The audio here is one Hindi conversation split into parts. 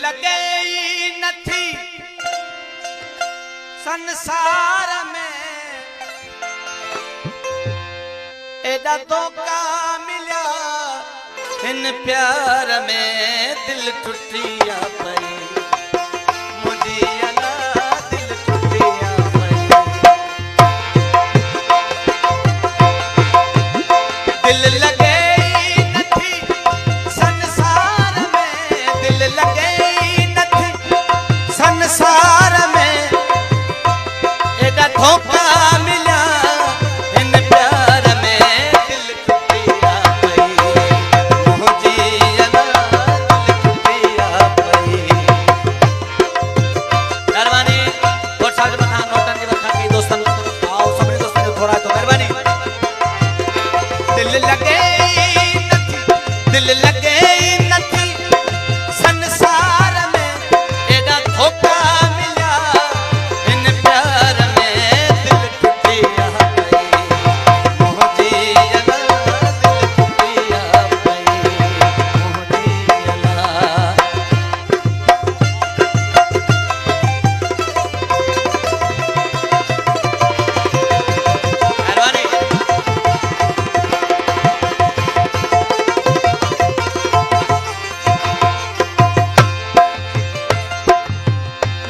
लगे नथी संसार में एदा धोखा मिला इन प्यार में दिल टुटिया पई मुझी अला दिल टुटिया पई दिल लगे नथी संसार में दिल लगे नथी संसार में एदा धोखा मिला इन प्यार में दिल टुटिया पई मुझी अला दिल टुटिया पई मेहरबानी और साथ बता नोटन की बता की दोस्तन आओ सभी दोस्तन को थोड़ा तो मेहरबानी दिल लगे नथी दिल लगे नथी संसार में एदा धोखा मिला इन प्यार में दिल टुटिया पई मुझी अला दिल टुटिया पई मुझी अला मेहरबानी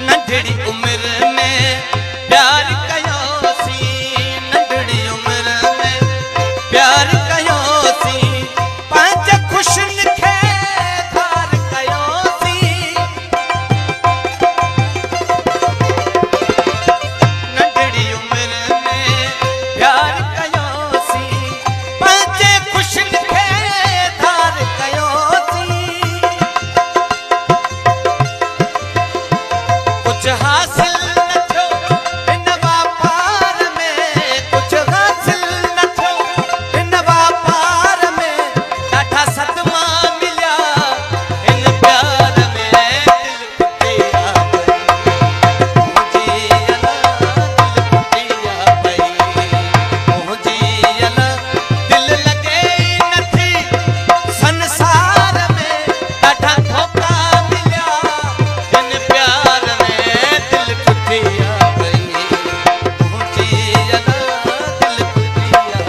नंढड़ी उम्र में प्यार कयो सी नंढड़ी उम्र में प्यार कयो सी पांच खुशन खे धार कयो सी नंढड़ी उम्र में प्यार कयो सी पांच खुशन खे धार कयो सी कुछ हासिल न थियो इन व्यापार में कुछ हासिल न थियो इन व्यापार में ॾाढा सदमा मिलिया इन प्यार में दिल टुटिया पई मुझी अला दिल टुटिया पई मुझी अला दिल लगे नथी संसार में ॾाढा धोखा मिलिया इन प्यार में दिल टुटिया पई मुझी अला दिल टुटिया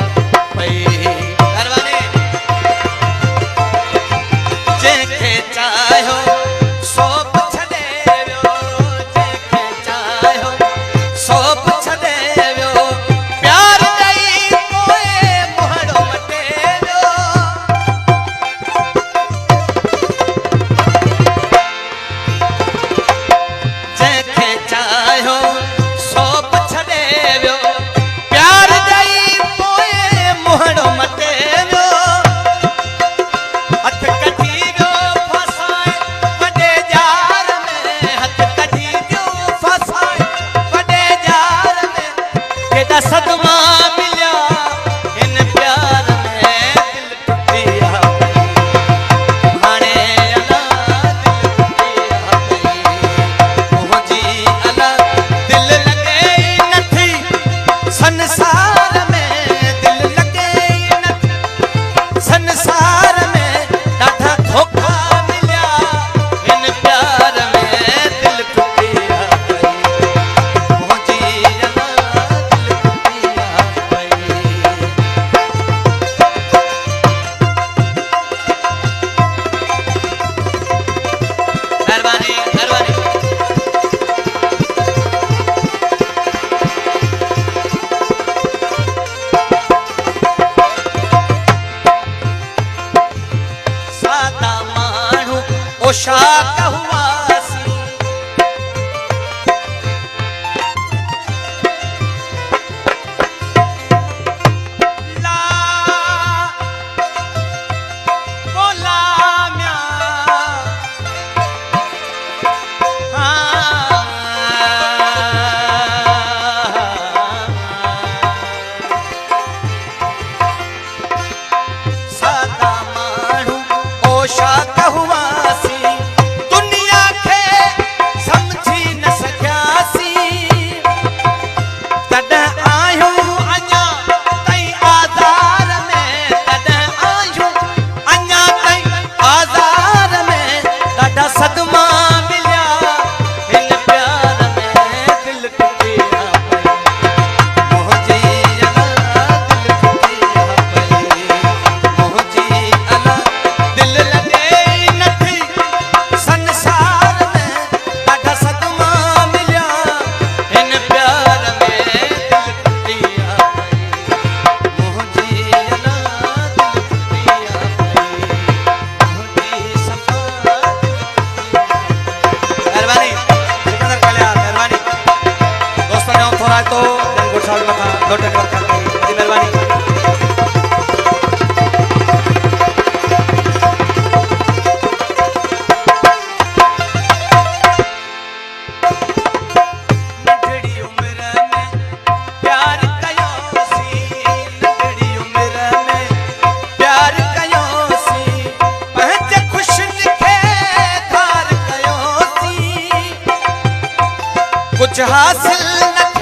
पई मेहरबानी जंहिंखे चाहियो सो बि छॾे वियो जंहिंखे चाहियो सो बि छॾे वियो प्यार ॾेई पोइ मोहड़ो मटे वियो जंहिंखे चाहियो सो बि छॾे वियो प्यार ॾेई पोइ मोहड़ो मटे वियो हथ कढी वियो फसाए वॾे जार में हथ कढी वियो फसाए वॾे जार में केॾा सदमा मिलिया इन प्यार में दिल टुटिया पई हाणे अला दिल टुटिया पई मुझी अला दिल लगे नथी संसार में दिल लगे नथी संसार में ॾाढा धोखा मिलिया इन प्यार में दिल टुटिया पई मुझी अला दिल टुटिया पई मेहरबानी मेहरबानी सादा माण्हू ओशाक हुआसी ला गोलाम्या सादा माण्हू ओशाक हुआसी दुनिया कुछ हासिल न